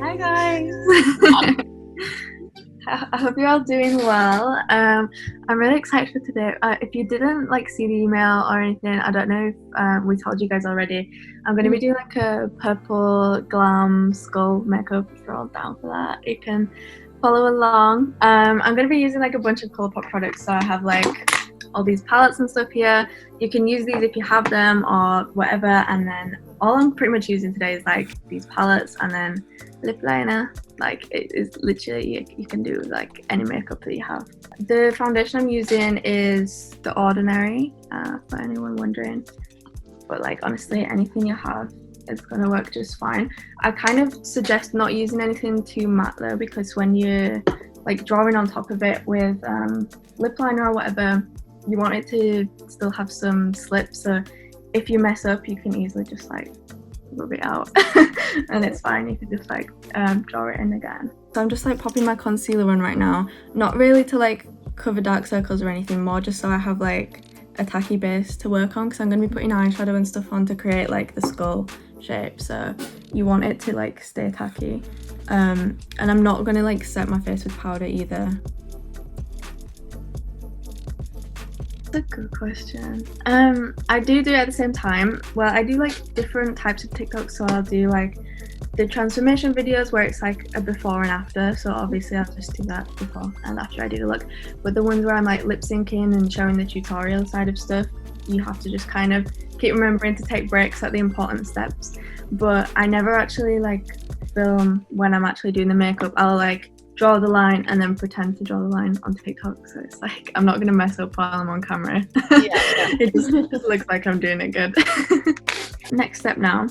Hi guys. I hope you're all doing well. I'm really excited for today. If you didn't see the email or anything, I don't know if we told you guys already. I'm going to be doing a purple glam skull makeup. If you're all down for that, you can follow along. I'm going to be using a bunch of Colourpop products. So I have all these palettes and stuff here. You can use these if you have them or whatever, and then all I'm pretty much using today is these palettes and then lip liner. It is literally, you can do any makeup that you have. The foundation I'm using is The Ordinary, for anyone wondering, but honestly anything you have is gonna work just fine. I kind of suggest not using anything too matte though, because when you're drawing on top of it with lip liner or whatever, you want it to still have some slip, so if you mess up you can easily just rub it out and it's fine. You can just draw it in again. So I'm just popping my concealer on right now, not really to cover dark circles or anything, more just so I have a tacky base to work on, because I'm going to be putting eyeshadow and stuff on to create the skull shape, so you want it to stay tacky. And I'm not going to set my face with powder either. That's a good question. I do it at the same time. Well, I do different types of TikToks, so I'll do the transformation videos where it's a before and after, so obviously I'll just do that before and after I do the look. But the ones where I'm lip syncing and showing the tutorial side of stuff, you have to just kind of keep remembering to take breaks at the important steps. But I never actually film when I'm actually doing the makeup. I'll draw the line and then pretend to draw the line on TikTok, so it's I'm not gonna mess up while I'm on camera. It just looks like I'm doing it good. Next step now,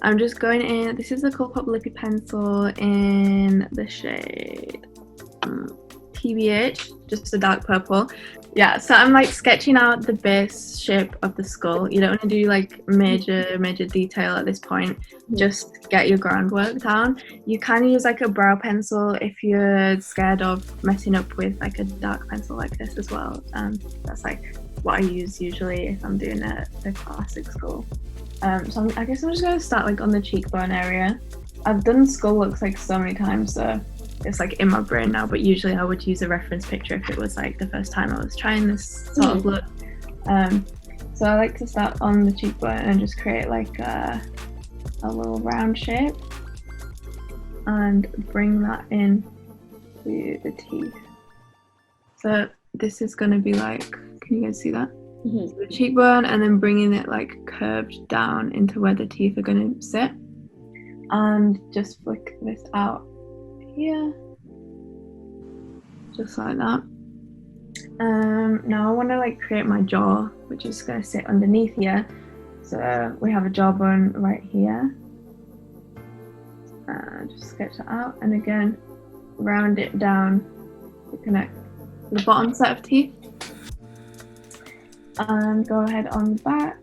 I'm just going in, this is the Colourpop Lippy Pencil in the shade TBH, just a dark purple. Yeah, so I'm sketching out the base shape of the skull. You don't want to do major detail at this point. Just get your groundwork down. You can use a brow pencil if you're scared of messing up with a dark pencil like this as well. That's what I use usually if I'm doing the classic skull. So I guess I'm just going to start on the cheekbone area. I've done skull looks so many times, so it's in my brain now, but usually I would use a reference picture if it was the first time I was trying this sort of look. So I like to start on the cheekbone and just create a little round shape and bring that in to the teeth. So this is going to be can you guys see that? So the cheekbone, and then bringing it curved down into where the teeth are going to sit, and just flick this out here, just like that. Now I want to create my jaw, which is going to sit underneath here. So we have a jawbone right here. Just sketch that out, and again round it down to connect the bottom set of teeth, and go ahead on the back,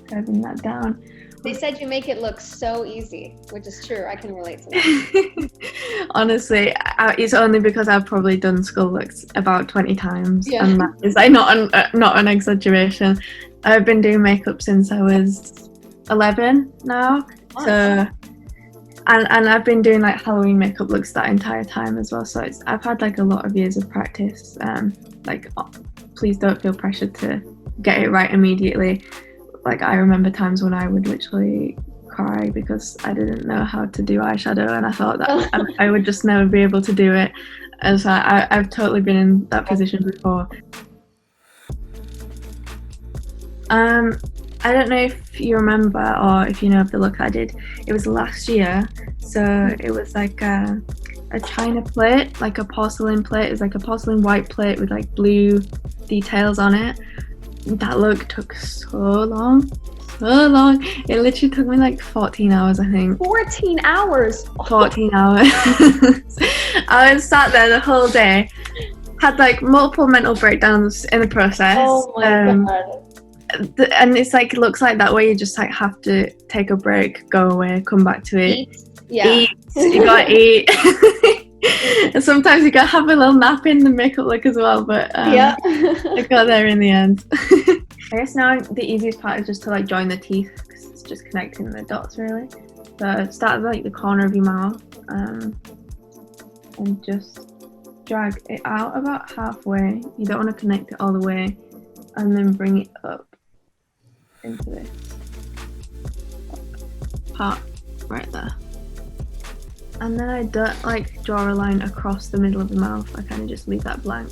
curving that down. They said you make it look so easy, which is true. I can relate to that. Honestly, it's only because I've probably done skull looks about 20 times, and that is not an exaggeration. I've been doing makeup since I was 11 now, so and I've been doing Halloween makeup looks that entire time as well. So I've had a lot of years of practice. Please don't feel pressured to get it right immediately. I remember times when I would literally cry because I didn't know how to do eyeshadow, and I thought that I would just never be able to do it. And so I've totally been in that position before. I don't know if you remember or if you know of the look I did. It was last year, so it was a china plate, a porcelain plate. It was a porcelain white plate with blue details on it. That look took so long. It literally took me 14 hours, I think. 14 hours? 14 hours. I was sat there the whole day, had multiple mental breakdowns in the process. Oh my god. And it's it looks like that way you just have to take a break, go away, come back to it. Eat. You gotta eat. And sometimes you gotta have a little nap in the makeup look as well, but I got there in the end. I guess now the easiest part is just to join the teeth, because it's just connecting the dots really. So start at like the corner of your mouth, and just drag it out about halfway. You don't want to connect it all the way, and then bring it up into this part right there. And then I don't like draw a line across the middle of the mouth. I kind of just leave that blank.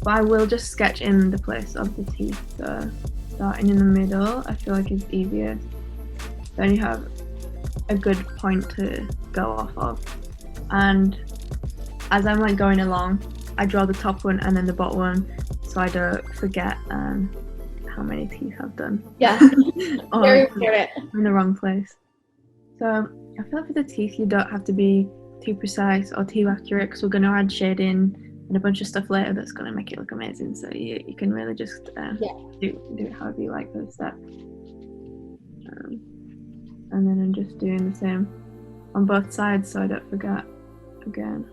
But I will just sketch in the place of the teeth. So starting in the middle, I feel like is easier. Then you have a good point to go off of. And as I'm like going along, I draw the top one and then the bottom one, so I don't forget how many teeth I've done. Yeah, or very important. I'm in the wrong place. So I feel like for the teeth, you don't have to be too precise or too accurate, because we're going to add shading and a bunch of stuff later that's going to make it look amazing. So you can really just do it however you like those steps. And then I'm just doing the same on both sides so I don't forget again.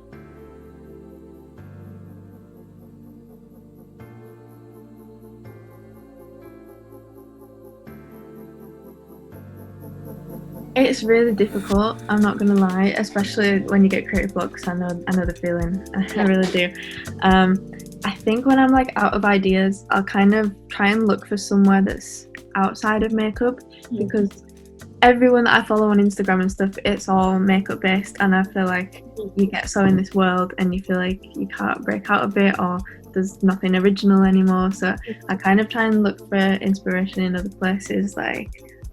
It's really difficult, I'm not gonna lie, especially when you get creative blocks. I know the feeling. I really do. I think when I'm like out of ideas, I'll kind of try and look for somewhere that's outside of makeup, because everyone that I follow on Instagram and stuff, it's all makeup based, and I feel like you get so in this world and you feel like you can't break out of it, or there's nothing original anymore. So I kind of try and look for inspiration in other places. Like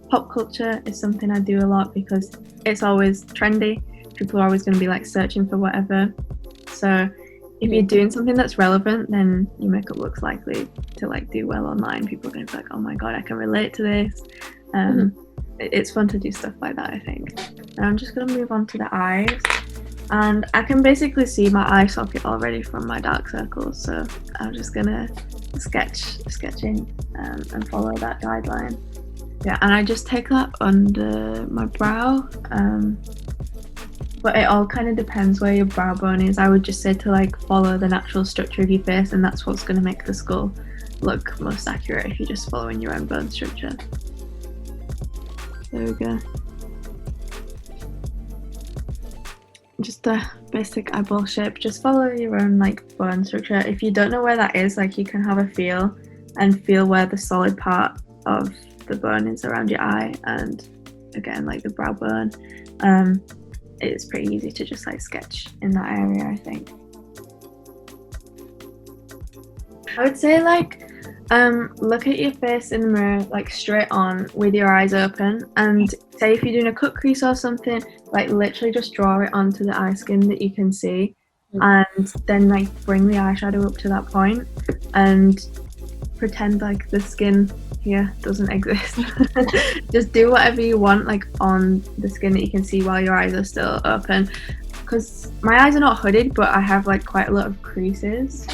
pop culture is something I do a lot, because it's always trendy. People are always going to be like searching for whatever. So if you're doing something that's relevant, then your makeup looks likely to like do well online. People are going to be like, oh my god, I can relate to this. It's fun to do stuff like that, I think. Now I'm just going to move on to the eyes, and I can basically see my eye socket already from my dark circles, so I'm just going to sketch in and follow that guideline. Yeah, and I just take that under my brow, but it all kind of depends where your brow bone is. I would just say to like follow the natural structure of your face, and that's what's going to make the skull look most accurate if you're just following your own bone structure. There we go. Just a basic eyeball shape. Just follow your own like bone structure. If you don't know where that is, like you can have a feel and feel where the solid part of the bone is around your eye, and again like the brow bone. It's pretty easy to just like sketch in that area, I think. I would say like look at your face in the mirror like straight on with your eyes open, and say if you're doing a cut crease or something, like literally just draw it onto the eye skin that you can see, and then like bring the eyeshadow up to that point and pretend like the skin here doesn't exist. Just do whatever you want like on the skin that you can see while your eyes are still open, because my eyes are not hooded, but I have like quite a lot of creases.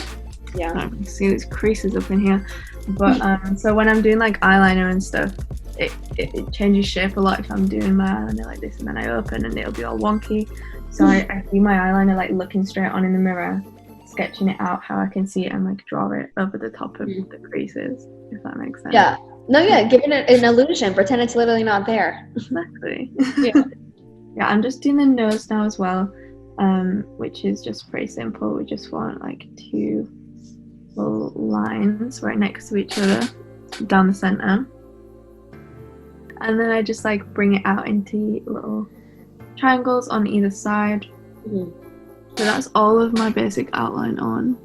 Yeah, I can see these creases up in here, but so when I'm doing like eyeliner and stuff, it changes shape a lot if I'm doing my eyeliner like this and then I open and it'll be all wonky. So I do my eyeliner like looking straight on in the mirror, sketching it out how I can see it, and like draw it over the top of the creases, if that makes sense. Yeah. No, yeah, giving it an illusion, pretend it's literally not there. Exactly. Yeah. Yeah, I'm just doing the nose now as well, which is just pretty simple. We just want like two little lines right next to each other down the center, and then I just like bring it out into little triangles on either side. So that's all of my basic outline on.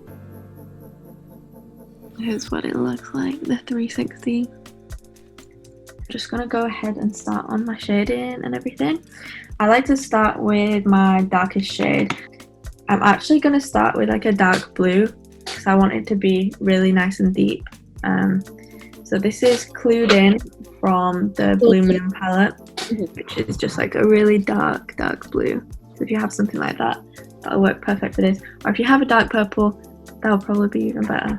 Here's what it looks like, the 360. I'm just gonna go ahead and start on my shading and everything. I like to start with my darkest shade. I'm actually gonna start with like a dark blue, because I want it to be really nice and deep. So this is Clued In from the Blue Moon palette, which is just like a really dark blue. So if you have something like that, that'll work perfect for this. Or if you have a dark purple, that'll probably be even better.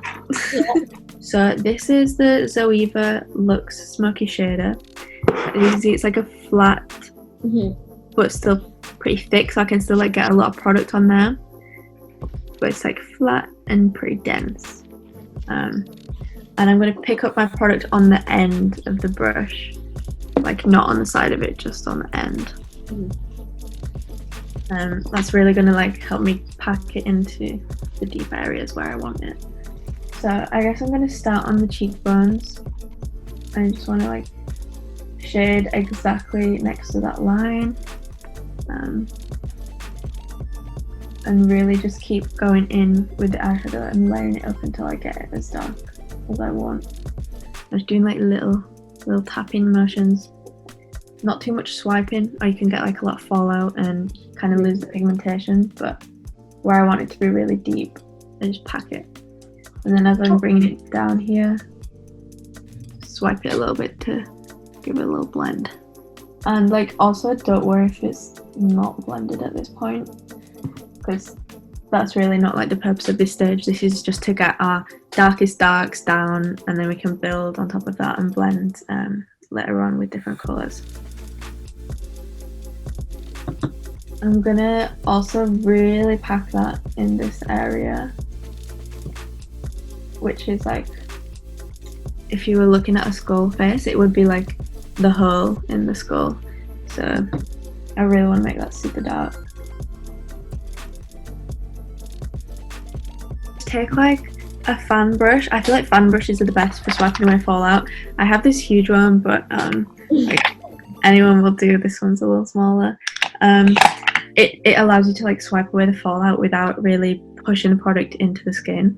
So this is the Zoeva Luxe Smoky Shader. As you can see, it's like a flat, but still pretty thick, so I can still like get a lot of product on there. But it's like flat and pretty dense. And I'm going to pick up my product on the end of the brush, like not on the side of it, just on the end. That's really going to like help me pack it into the deep areas where I want it. So I guess I'm going to start on the cheekbones. I just want to like shade exactly next to that line, and really just keep going in with the eyeshadow and layering it up until I get it as dark as I want. I'm just doing like little tapping motions, not too much swiping, or you can get like a lot of fallout and kind of lose the pigmentation, but where I want it to be really deep, I just pack it. And then as I'm bringing it down here, swipe it a little bit to give it a little blend. And like also don't worry if it's not blended at this point, because that's really not like the purpose of this stage. This is just to get our darkest darks down, and then we can build on top of that and blend later on with different colours. I'm gonna also really pack that in this area, which is like, if you were looking at a skull face, it would be like the hole in the skull. So I really want to make that super dark. Take like a fan brush. I feel like fan brushes are the best for swiping away fallout. I have this huge one, but like anyone will do. This one's a little smaller. It allows you to like swipe away the fallout without really pushing the product into the skin,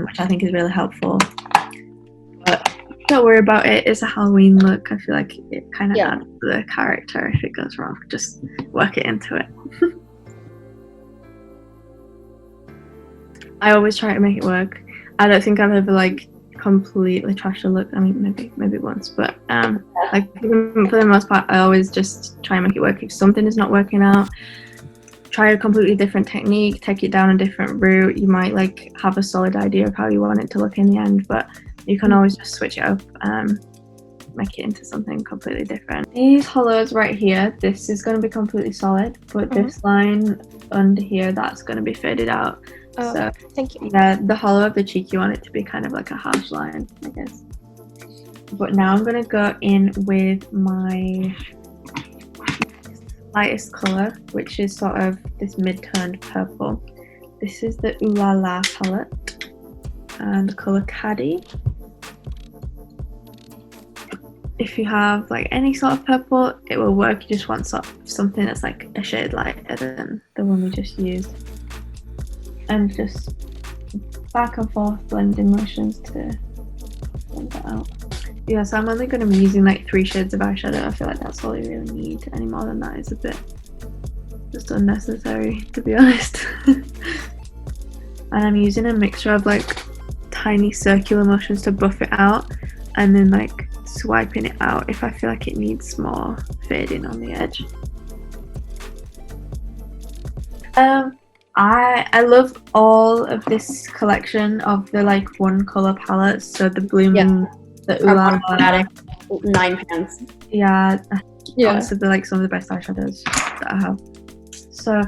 which I think is really helpful. But don't worry about it. It's a Halloween look. I feel like it kind of adds to the character if it goes wrong. Just work it into it. I always try to make it work. I don't think I've ever like completely trashed a look. I mean, maybe once, but like for the most part, I always just try and make it work. If something is not working out, try a completely different technique, take it down a different route. You might like have a solid idea of how you want it to look in the end, but you can always just switch it up, make it into something completely different. These hollows right here, this is going to be completely solid, but this line under here, that's going to be faded out. Oh, so thank you. Yeah, the hollow of the cheek, you want it to be kind of like a harsh line, I guess. But now I'm going to go in with my lightest colour, which is sort of this mid-toned purple. This is the Ooh La La palette and the colour Caddy. If you have like any sort of purple, it will work. You just want sort of something that's like a shade lighter than the one we just used. And just back and forth blending motions to blend that out. Yeah, so I'm only going to be using like 3 shades of eyeshadow. I feel like that's all you really need. Any more than that is a bit just unnecessary, to be honest. And I'm using a mixture of like tiny circular motions to buff it out, and then like swiping it out if I feel like it needs more fading on the edge. I love all of this collection of the like one colour palettes. So the Blooming, the Ooh La La, 9 pans. Yeah. Honestly, they're like some of the best eyeshadows that I have. So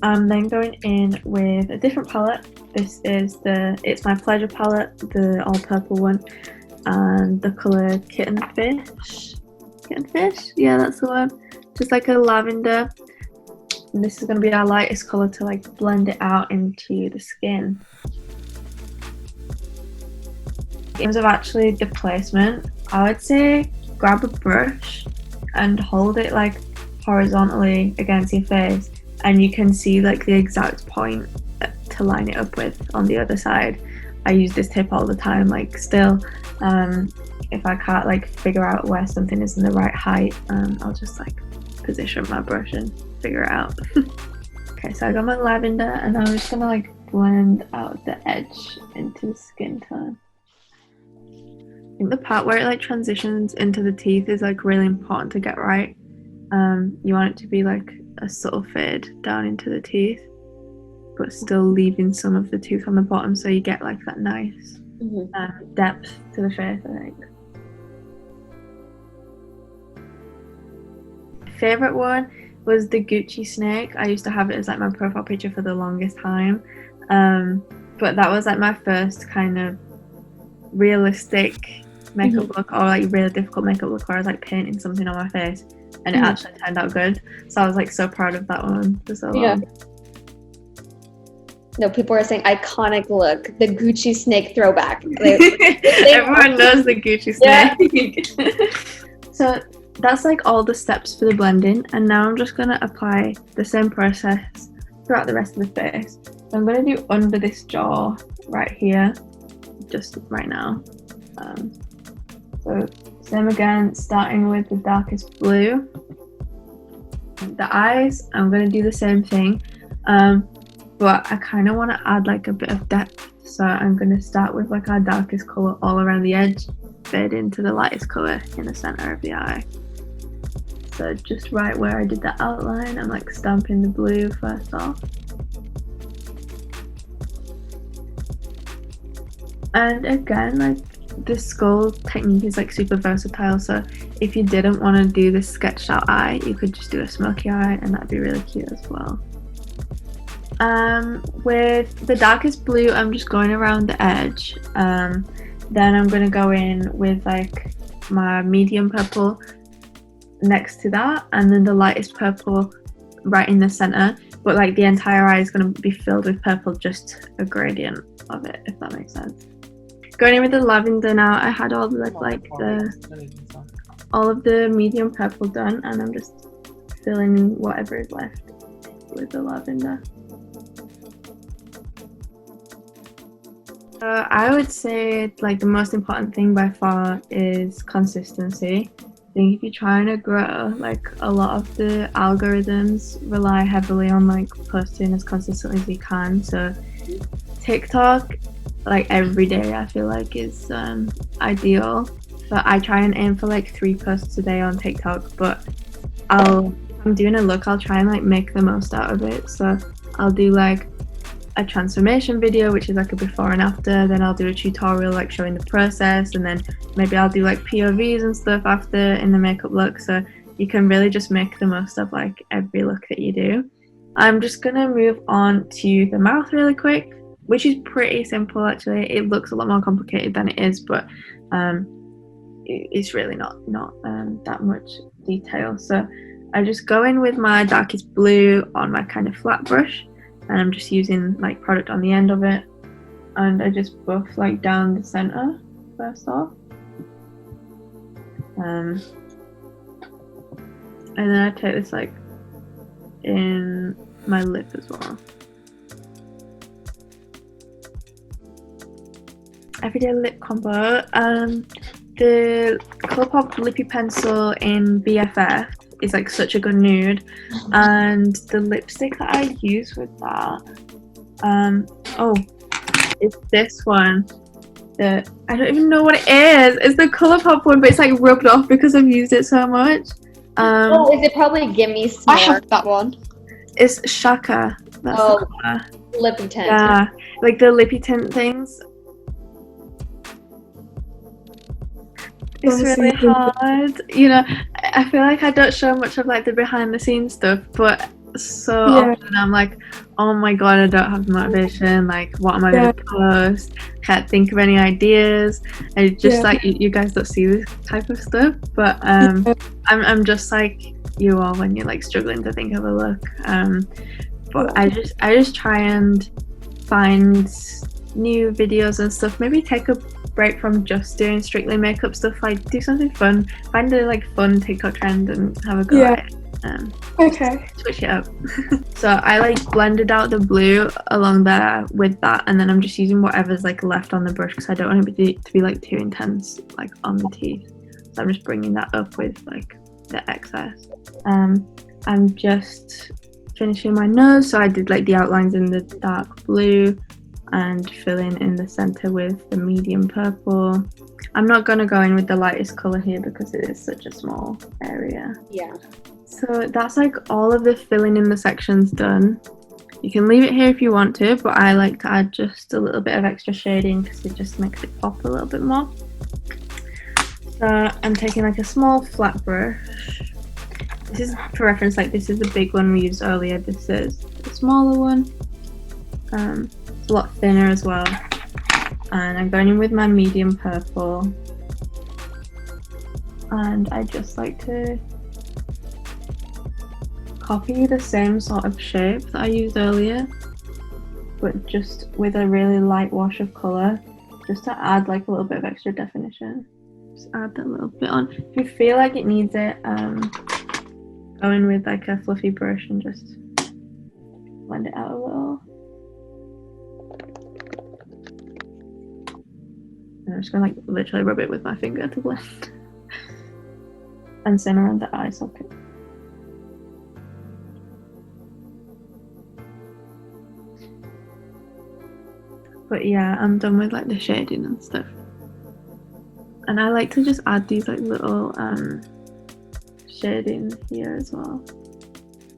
I'm then going in with a different palette. This is It's My Pleasure palette, the all purple one, and the colour Kitten Fish. Yeah, that's the one. Just like a lavender. And this is going to be our lightest colour to like blend it out into the skin. In terms of actually the placement, I would say grab a brush and hold it like horizontally against your face, and you can see like the exact point to line it up with on the other side. I use this tip all the time, like still if I can't like figure out where something is in the right height, I'll just like position my brush and figure it out. Okay, so I got my lavender and I'm just gonna like blend out the edge into the skin tone. I think the part where it like transitions into the teeth is like really important to get right. You want it to be like a subtle fade down into the teeth, but still leaving some of the tooth on the bottom, so you get like that nice depth to the face, I think. Favorite one was the Gucci snake. I used to have it as like my profile picture for the longest time, but that was like my first kind of realistic makeup look, or like really difficult makeup look where I was like painting something on my face. and it actually turned out good. So I was like so proud of that one for so long. Yeah. No, people are saying iconic look, the Gucci snake throwback. Everyone knows the Gucci snake. Yeah. So that's like all the steps for the blending, and now I'm just gonna apply the same process throughout the rest of the face. So I'm gonna do under this jaw right here, just right now. So same again, starting with the darkest blue. The eyes, I'm gonna do the same thing. But I kind of want to add like a bit of depth, so I'm going to start with like our darkest colour all around the edge, fade into the lightest colour in the centre of the eye. So just right where I did the outline, I'm like stamping the blue first off. And again, like the skull technique is like super versatile, so if you didn't want to do the sketched out eye, you could just do a smoky eye and that'd be really cute as well. With the darkest blue, I'm just going around the edge. Then I'm going to go in with like my medium purple next to that, and then the lightest purple right in the center, but like the entire eye is going to be filled with purple, just a gradient of it, if that makes sense. Going in with the lavender now. I had all of the medium purple done, and I'm just filling in whatever is left with the lavender. I would say like the most important thing by far is consistency. I think if you're trying to grow, like a lot of the algorithms rely heavily on like posting as consistently as you can. So TikTok, like every day, I feel like is ideal. But I try and aim for like 3 posts a day on TikTok. But if I'm doing a look, I'll try and like make the most out of it. So I'll do like a transformation video, which is like a before and after, then I'll do a tutorial like showing the process, and then maybe I'll do like POVs and stuff after in the makeup look, so you can really just make the most of like every look that you do. I'm just gonna move on to the mouth really quick, which is pretty simple actually. It looks a lot more complicated than it is, but it's really not that much detail. So I just go in with my darkest blue on my kind of flat brush, and I'm just using like product on the end of it, and I just buff like down the center first off, and then I take this like in my lip as well. Everyday lip combo. The Colourpop Lippy Pencil in BFF is like such a good nude, and the lipstick that I use with that, it's this one. I don't even know what it is. It's the Colourpop one, but it's like rubbed off because I've used it so much. Is it probably Gimme Smart? I have that one. It's Shaka. That's the color. Lippy tint. Yeah, like the lippy tint things. It's really hard, you know. I feel like I don't show much of like the behind the scenes stuff, but so often I'm like, oh my god, I don't have the motivation, like what am I going to post, can't think of any ideas. I just like you guys don't see this type of stuff, but I'm just like you are when you're like struggling to think of a look, but I just try and find new videos and stuff, maybe take a break from just doing strictly makeup stuff, like do something fun, find a like fun TikTok trend and have a go at it. Switch it up. So I like blended out the blue along there with that, and then I'm just using whatever's like left on the brush because I don't want it to be like too intense like on the teeth, so I'm just bringing that up with like the excess. I'm just finishing my nose, so I did like the outlines in the dark blue and filling in the center with the medium purple. I'm not going to go in with the lightest color here because it is such a small area. So that's like all of the filling in the sections done. You can leave it here if you want to, but I like to add just a little bit of extra shading because it just makes it pop a little bit more. So I'm taking like a small flat brush. This is for reference, like this is the big one we used earlier, this is the smaller one. It's a lot thinner as well, and I'm going in with my medium purple, and I just like to copy the same sort of shape that I used earlier, but just with a really light wash of colour, just to add like a little bit of extra definition. Just add that little bit on. If you feel like it needs it, go in with like a fluffy brush and just blend it out a little. And I'm just gonna like literally rub it with my finger to blend. And same around the eye socket. But yeah, I'm done with like the shading and stuff. And I like to just add these like little shading here as well.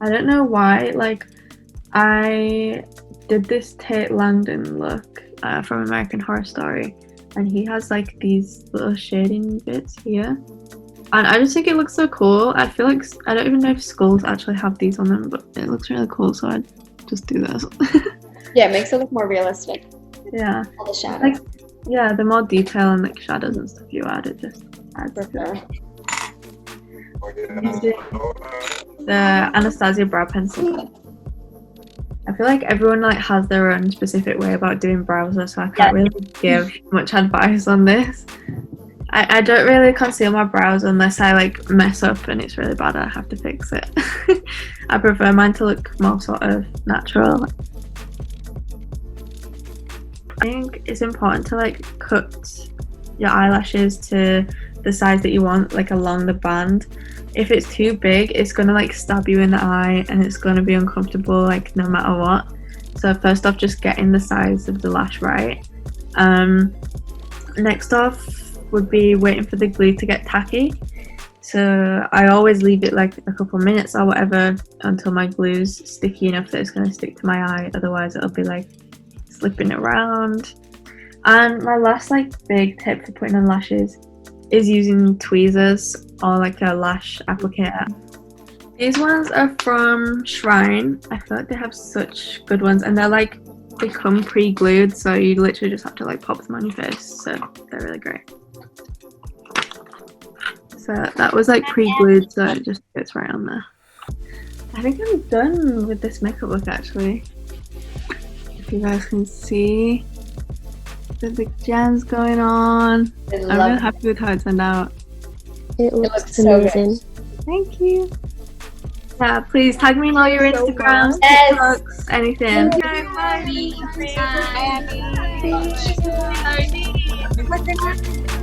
I don't know why, like I did this Tate Langdon look from American Horror Story, and he has like these little shading bits here. And I just think it looks so cool. I feel like, I don't even know if skulls actually have these on them, but it looks really cool, so I'd just do this. Yeah, it makes it look more realistic. Yeah. All the shadows. Like, yeah, the more detail and like shadows and stuff you add, it just adds to it. Using the Anastasia brow pencil. I feel like everyone like has their own specific way about doing brows, so I can't really give much advice on this. I don't really conceal my brows unless I like mess up and it's really bad and I have to fix it. I prefer mine to look more sort of natural. I think it's important to like cut your eyelashes to the size that you want, like along the band. If it's too big, it's gonna like stab you in the eye and it's gonna be uncomfortable like no matter what. So first off, just getting the size of the lash right. Next off would be waiting for the glue to get tacky. So I always leave it like a couple of minutes or whatever until my glue's sticky enough that it's going to stick to my eye, otherwise it'll be like slipping around. And my last like big tip for putting on lashes is using tweezers or like a lash applicator. These ones are from Shrine. I feel like they have such good ones, and they're like, they come pre-glued, so you literally just have to like pop them on your face, so they're really great. So that was like pre-glued, so it just fits right on there. I think I'm done with this makeup look actually. If you guys can see the big gems going on. I'm really happy with how it turned out. It looks amazing. So thank you. Yeah, please tag me in all your Instagrams, TikToks, anything. Bye.